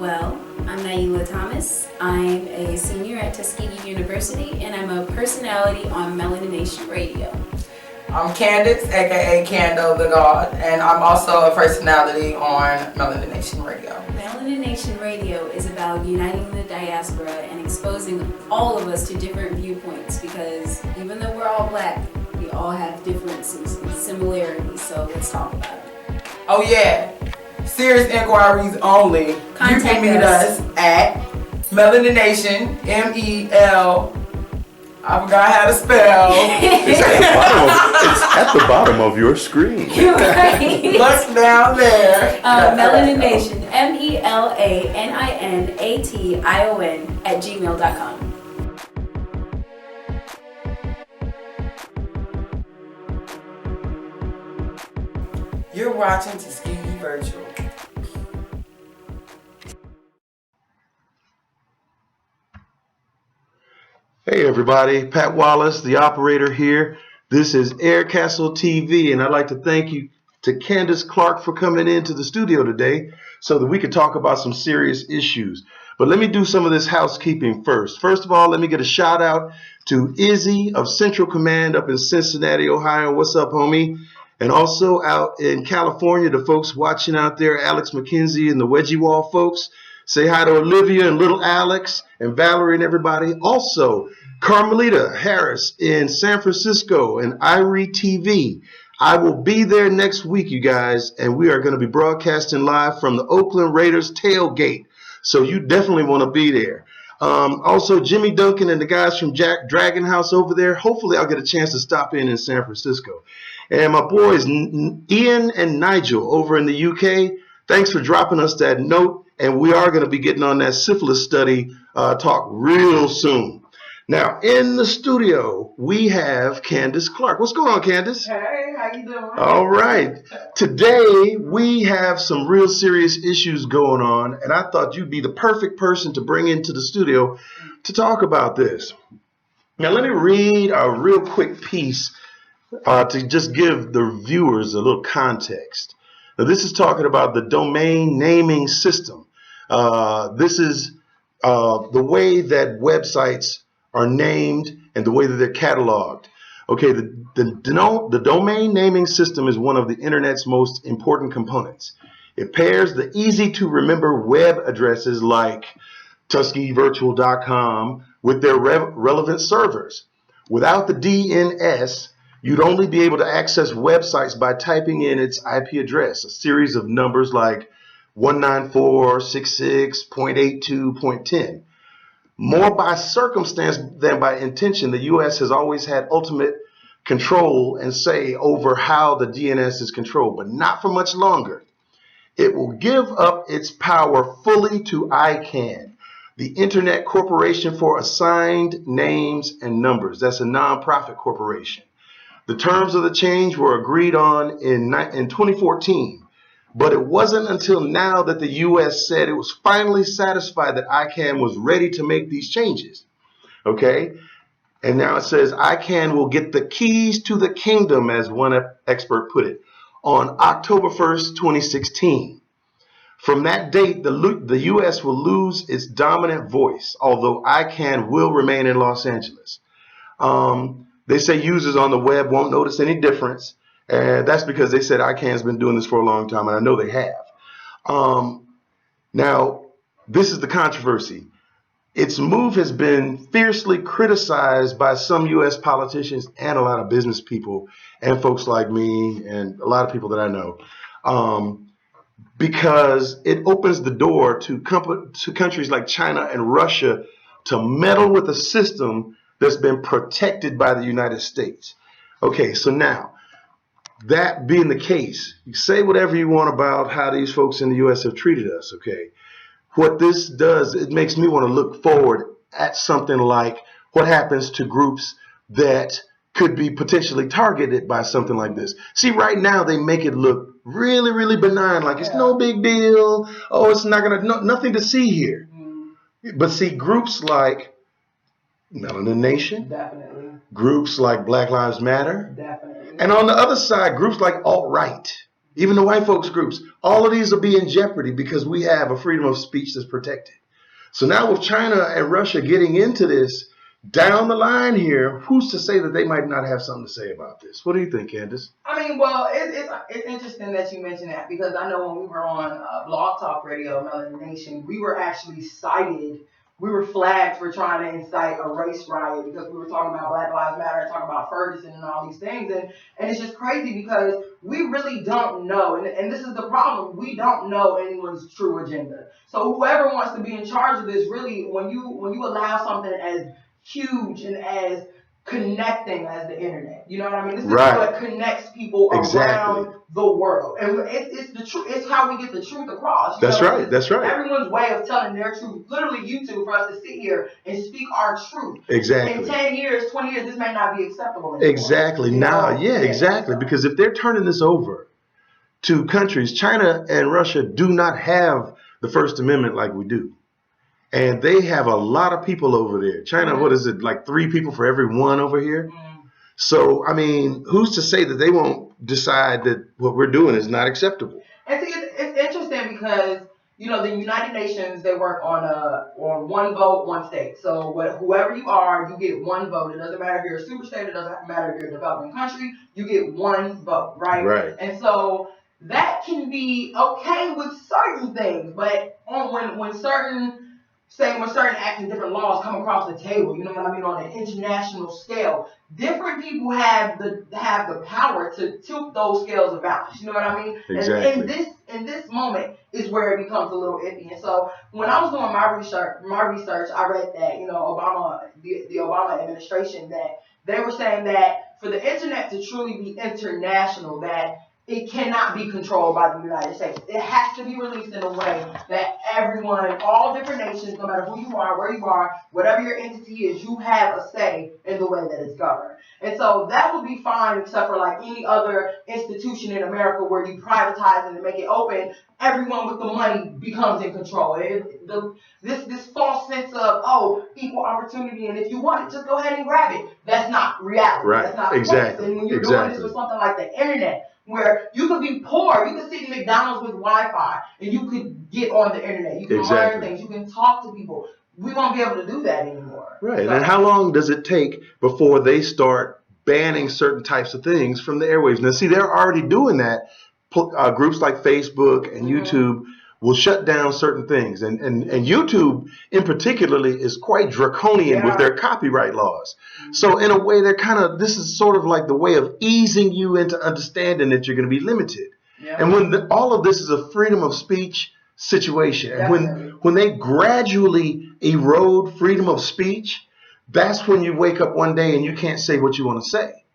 Well, I'm Naila Thomas. I'm a senior at Tuskegee University, and I'm a personality on Melanination Radio. I'm Candace, aka Cando the God, and I'm also a personality on Melanination Radio. Melanination Radio is about uniting the diaspora and exposing all of us to different viewpoints, because even though we're all black, we all have differences and similarities, so let's talk about it. Oh yeah, serious inquiries only. Contact you can meet us at Melanination, I forgot how to spell. It's at the bottom of your screen. You're right. Look down there. Melanination, MELANINATION @gmail.com. You're watching Tuskegee Virtual. Hey everybody, Pat Wallace, the operator here. This is Air Castle TV, and I'd like to thank you to Candace Clark for coming into the studio today so that we could talk about some serious issues. But let me do some of this housekeeping first. First of all, let me get a shout out to Izzy of Central Command up in Cincinnati, Ohio. What's up, homie? And also out in California, the folks watching out there, Alex McKenzie and the Wedgie Wall folks. Say hi to Olivia and little Alex and Valerie and everybody. Also, Carmelita Harris in San Francisco and Irie TV. I will be there next week, you guys, and we are going to be broadcasting live from the Oakland Raiders tailgate. So you definitely want to be there. Also, Jimmy Duncan and the guys from Dragon House over there. Hopefully, I'll get a chance to stop in San Francisco. And my boys, Ian and Nigel over in the UK, thanks for dropping us that note. And we are going to be getting on that syphilis study talk real soon. Now, in the studio, we have Candace Clark. What's going on, Candace? Hey, how you doing? All right. Today, we have some real serious issues going on, and I thought you'd be the perfect person to bring into the studio to talk about this. Now, let me read a real quick piece to just give the viewers a little context. Now, this is talking about the domain naming system. This is the way that websites are named and the way that they're cataloged. Okay, the domain naming system is one of the internet's most important components. It pairs the easy to remember web addresses like TuskegeeVirtual.com with their relevant servers. Without the DNS, you'd only be able to access websites by typing in its IP address, a series of numbers like 194.66.82.10. More by circumstance than by intention, the U.S. has always had ultimate control and say over how the DNS is controlled, but not for much longer. It will give up its power fully to ICANN, the Internet Corporation for Assigned Names and Numbers. That's a nonprofit corporation. The terms of the change were agreed on in 2014. But it wasn't until now that the U.S. said it was finally satisfied that ICANN was ready to make these changes. Okay? And now it says ICANN will get the keys to the kingdom, as one expert put it, on October 1st, 2016. From that date, the U.S. will lose its dominant voice, although ICANN will remain in Los Angeles. They say users on the web won't notice any difference. And that's because they said ICANN's been doing this for a long time, and I know they have. Now, this is the controversy. Its move has been fiercely criticized by some U.S. politicians and a lot of business people and folks like me and a lot of people that I know, because it opens the door to countries like China and Russia to meddle with a system that's been protected by the United States. Okay, so now, that being the case, you say whatever you want about how these folks in the U.S. have treated us, okay? What this does, it makes me want to look forward at something like what happens to groups that could be potentially targeted by something like this. See, right now they make it look really, really benign, like it's no big deal. Oh, it's not nothing to see here. But see, groups like Melanination, Definitely. groups like Black Lives Matter, Definitely. and on the other side, groups like alt-right, even the white folks groups. All of these will be in jeopardy because we have a freedom of speech that's protected. So now with China and Russia getting into this down the line here, who's to say that they might not have something to say about this? What do you think, Candace? I mean, well, it's interesting that you mentioned that because I know when we were on Blog Talk Radio, Melanination, we were actually cited. We were flagged for trying to incite a race riot because we were talking about Black Lives Matter and talking about Ferguson and all these things. And it's just crazy because we really don't know. And this is the problem. We don't know anyone's true agenda. So whoever wants to be in charge of this, really, when you allow something as huge and as connecting as the internet, you know what I mean? This is what connects people around the world, and it's the truth. It's how we get the truth across. That's right. Everyone's way of telling their truth. Literally, YouTube for us to sit here and speak our truth. Exactly. In 10 years, 20 years, this may not be acceptable anymore. Exactly. Exactly. Because if they're turning this over to countries, China and Russia do not have the First Amendment like we do. And they have a lot of people over there. China, what is it, like 3 people for every 1 over here? So, I mean, who's to say that they won't decide that what we're doing is not acceptable? And see, it's interesting because, you know, the United Nations, they work on one vote, one state. So whoever you are, you get one vote. It doesn't matter if you're a super state. It doesn't matter if you're a developing country. You get one vote, right? Right. And so that can be okay with certain things, but when certain acts and different laws come across the table, you know what I mean, on an international scale, different people have the power to tilt those scales of balance. You know what I mean? Exactly. And in this moment is where it becomes a little iffy. And so when I was doing my research, I read that, you know, the Obama administration, that they were saying that for the internet to truly be international, that it cannot be controlled by the United States. It has to be released in a way that everyone, all different nations, no matter who you are, where you are, whatever your entity is, you have a say in the way that it's governed. And so that would be fine, except for like any other institution in America where you privatize it and make it open. Everyone with the money becomes in control. This false sense of, equal opportunity, and if you want it, just go ahead and grab it. That's not reality. Right. That's not Exactly. And when you're doing this with something like the internet, where you could be poor, you could sit in McDonald's with Wi-Fi, and you could get on the internet. You can learn things. You can talk to people. We won't be able to do that anymore. Right. So, and how long does it take before they start banning certain types of things from the airwaves? Now, see, they're already doing that. Groups like Facebook and YouTube will shut down certain things. And YouTube in particularly is quite draconian with their copyright laws. So in a way, this is sort of like the way of easing you into understanding that you're going to be limited. And when all of this is a freedom of speech situation, and when they gradually erode freedom of speech, that's when you wake up one day and you can't say what you want to say.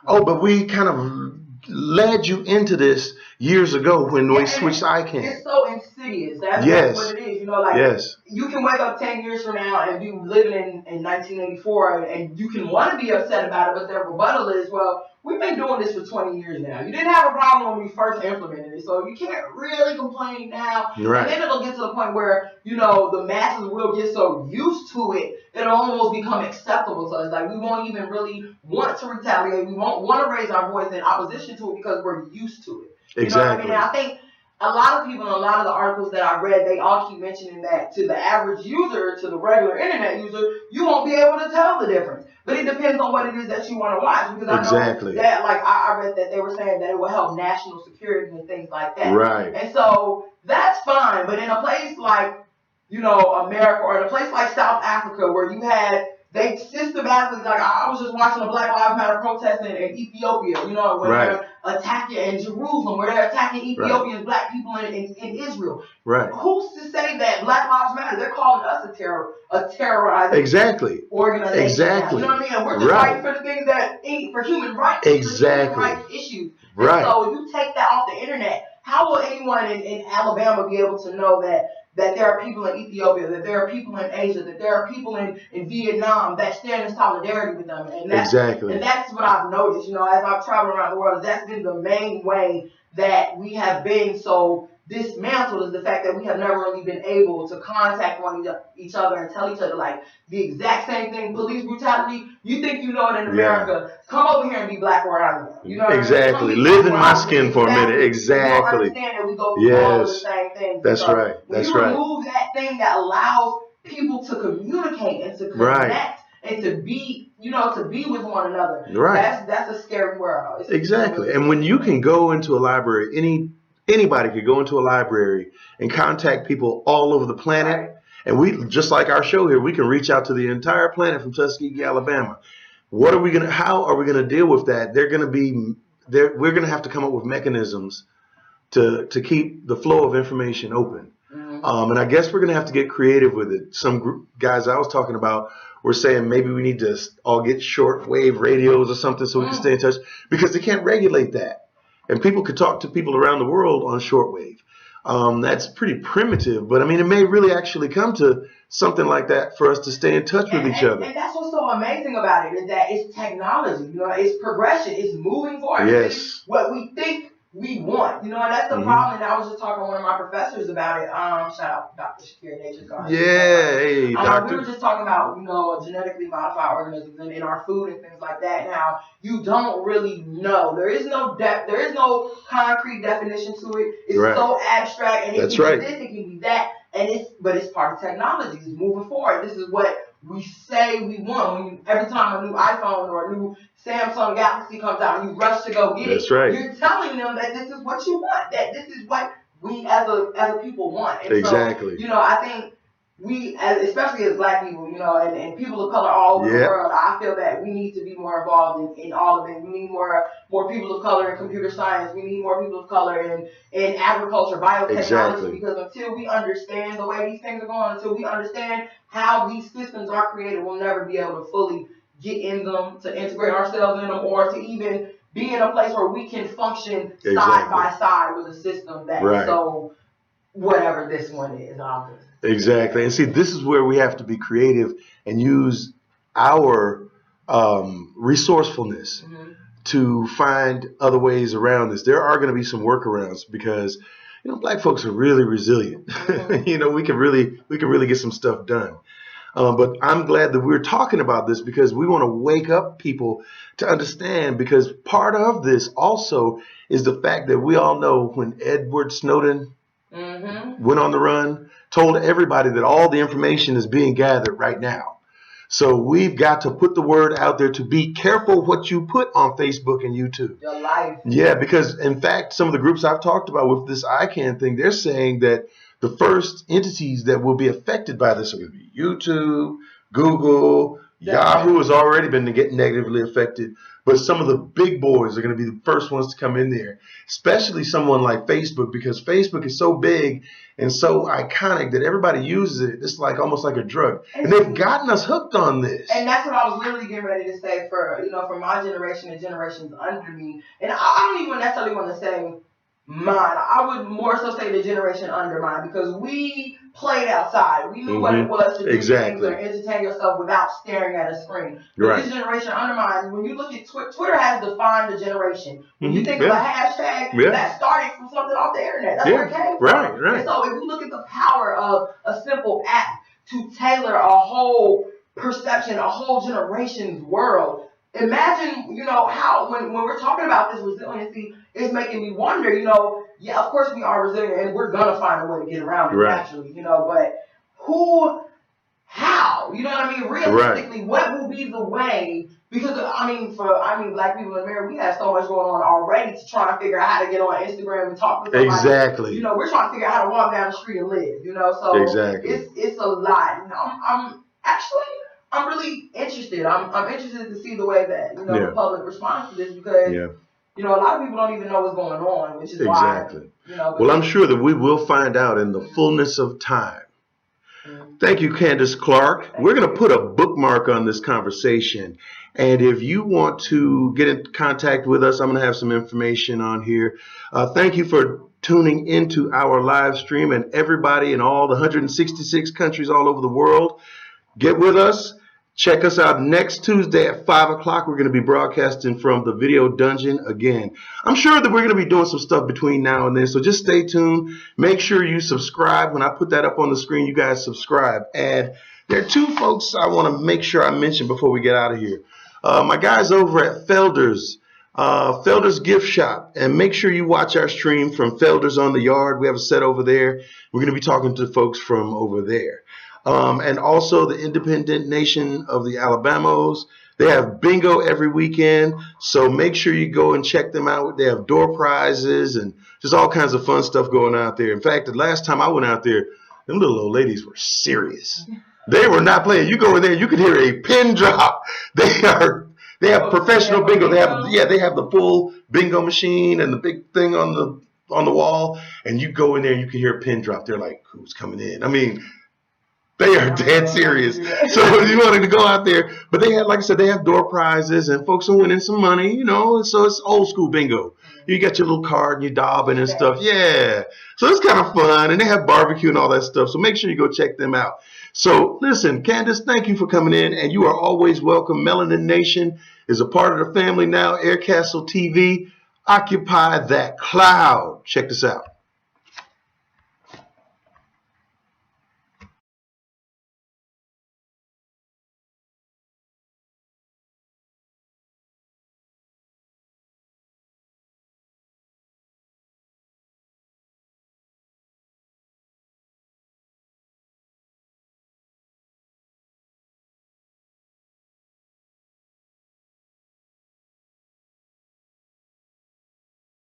But we kind of led you into this years ago when we switched ICANN. It's so insidious. That's what it is. You know, like you can wake up 10 years from now and be living in 1984, and you can want to be upset about it, but their rebuttal is, well, we've been doing this for 20 years now. You didn't have a problem when we first implemented it, so you can't really complain now. Right. And then it'll get to the point where, you know, the masses will get so used to it, it'll almost become acceptable to us. Like, we won't even really want to retaliate. We won't want to raise our voice in opposition to it because we're used to it. You know what I mean? And I think a lot of people in a lot of the articles that I read, they all keep mentioning that to the average user, to the regular internet user, you won't be able to tell the difference. But it depends on what it is that you want to watch. Because I know that, like, I read that they were saying that it will help national security and things like that. Right. And so that's fine. But in a place like, you know, America, or in a place like South Africa, where you had, they systematically, like, I was just watching a Black Lives Matter protest in Ethiopia, you know, where they're attacking, in Jerusalem, where they're attacking Ethiopian black people in Israel. Right. Who's to say that Black Lives Matter? They're calling us a terrorized organization. Exactly. You know what I mean? And we're just fighting for the things that for human rights. Human rights issues. Right. And so if you take that off the internet, how will anyone in Alabama be able to know that there are people in Ethiopia, that there are people in Asia, that there are people in Vietnam that stand in solidarity with them? And that's, and that's what I've noticed, you know, as I've traveled around the world. That's been the main way that we have been so dismantled is the fact that we have never really been able to contact each other and tell each other like the exact same thing. Police brutality, you think you know it in America, come over here and be black where I am. You know what exactly. I mean? Live in my skin for a minute. Exactly. You don't understand that we go through all of the same things. That's right. When you remove that thing that allows people to communicate and to connect and to be, to be with one another. Right. That's a scary world. Exactly. And when you can go into a library, anybody could go into a library and contact people all over the planet. Right. And we, just like our show here, we can reach out to the entire planet from Tuskegee, Alabama. How are we gonna deal with that? We're gonna have to come up with mechanisms to keep the flow of information open. Mm-hmm. And I guess we're gonna have to get creative with it. Some guys I was talking about were saying maybe we need to all get shortwave radios or something so we can stay in touch, because they can't regulate that. And people could talk to people around the world on shortwave. That's pretty primitive, but I mean, it may really actually come to something like that for us to stay in touch with each other. And that's what's so amazing about it, is that it's technology, it's progression, it's moving forward. Yes. It's what we think we want, and that's the problem. And I was just talking to one of my professors about it. Shout out Dr. Shakir Nature. Yeah, hey, doctor. We were just talking about, genetically modified organisms and in our food and things like that, and how you don't really know. There is no depth. There is no concrete definition to it. It's so abstract, and it can be this, it can be that, but it's part of technology. It's moving forward. This is what we say we want. Every time a new iPhone or a new Samsung Galaxy comes out and you rush to go get it, you're telling them that this is what you want, that this is what we as a people want. And exactly. So, I think we, especially as black people, and people of color all over the world, I feel that we need to be more involved in all of it. We need more people of color in computer science. We need more people of color in agriculture, biotechnology, because until we understand the way these things are going, until we understand how these systems are created, we'll never be able to fully get in them, to integrate ourselves in them, or to even be in a place where we can function side by side with a system that is so whatever this one is. Exactly. And see, this is where we have to be creative and use our resourcefulness to find other ways around this. There are going to be some workarounds because, black folks are really resilient. We can really get some stuff done. But I'm glad that we're talking about this because we want to wake up people to understand, because part of this also is the fact that we all know when Edward Snowden went on the run, told everybody that all the information is being gathered right now. So we've got to put the word out there to be careful what you put on Facebook and YouTube. Your life. Yeah, because in fact, some of the groups I've talked about with this ICANN thing, they're saying that the first entities that will be affected by this are going to be YouTube, Google, Yahoo has already been negatively affected, but some of the big boys are going to be the first ones to come in there, especially someone like Facebook, because Facebook is so big and so iconic that everybody uses it. It's like almost like a drug, and they've gotten us hooked on this. And that's what I was literally getting ready to say for my generation and generations under me. And I don't even necessarily want to say mine. I would more so say the generation under mine, because we played outside. We knew what it was to do things or entertain yourself without staring at a screen. But this generation under mine, when you look at Twitter has defined the generation. When you think of a hashtag, that started from something off the internet. That's where it came from. Right. And so if you look at the power of a simple app to tailor a whole perception, a whole generation's world, imagine, how when we're talking about this resiliency, it's making me wonder, of course we are resilient and we're going to find a way to get around it naturally, but how? You know what I mean? Realistically, what will be the way? Because, black people in America, we have so much going on already to try to figure out how to get on Instagram and talk with somebody. Exactly. We're trying to figure out how to walk down the street and live, so it's a lot. I'm really interested. I'm interested to see the way that the public responds to this, because a lot of people don't even know what's going on, which is why. Well, I'm sure that we will find out in the fullness of time. Thank you, Candace Clark. We're going to put a bookmark on this conversation, and if you want to get in contact with us, I'm going to have some information on here. Thank you for tuning into our live stream, and everybody in all the 166 countries all over the world. Get with us. Check us out next Tuesday at 5 o'clock. We're going to be broadcasting from the Video Dungeon again. I'm sure that we're going to be doing some stuff between now and then, so just stay tuned. Make sure you subscribe. When I put that up on the screen, you guys subscribe. And there are two folks I want to make sure I mention before we get out of here. My guys over at Felder's Gift Shop. And make sure you watch our stream from Felder's on the Yard. We have a set over there. We're going to be talking to folks from over there. And also the Independent Nation of the Alabamos. They have bingo every weekend, so make sure you go and check them out. They have door prizes and just all kinds of fun stuff going out there. In fact, the last time I went out there, them little old ladies were serious. They were not playing. You go in there, you could hear a pin drop. They have professional bingo. They have the full bingo machine and the big thing on the wall, and you go in there and you can hear a pin drop. They're like, who's coming in? I mean, they are dead serious. So you wanted to go out there, but they have, like I said, they have door prizes and folks are winning some money, so it's old school bingo. You got your little card and you daubing and stuff. Yeah. So it's kind of fun, and they have barbecue and all that stuff. So make sure you go check them out. So listen, Candace, thank you for coming in, and you are always welcome. Melanination is a part of the family now. Air Castle TV, occupy that cloud. Check this out.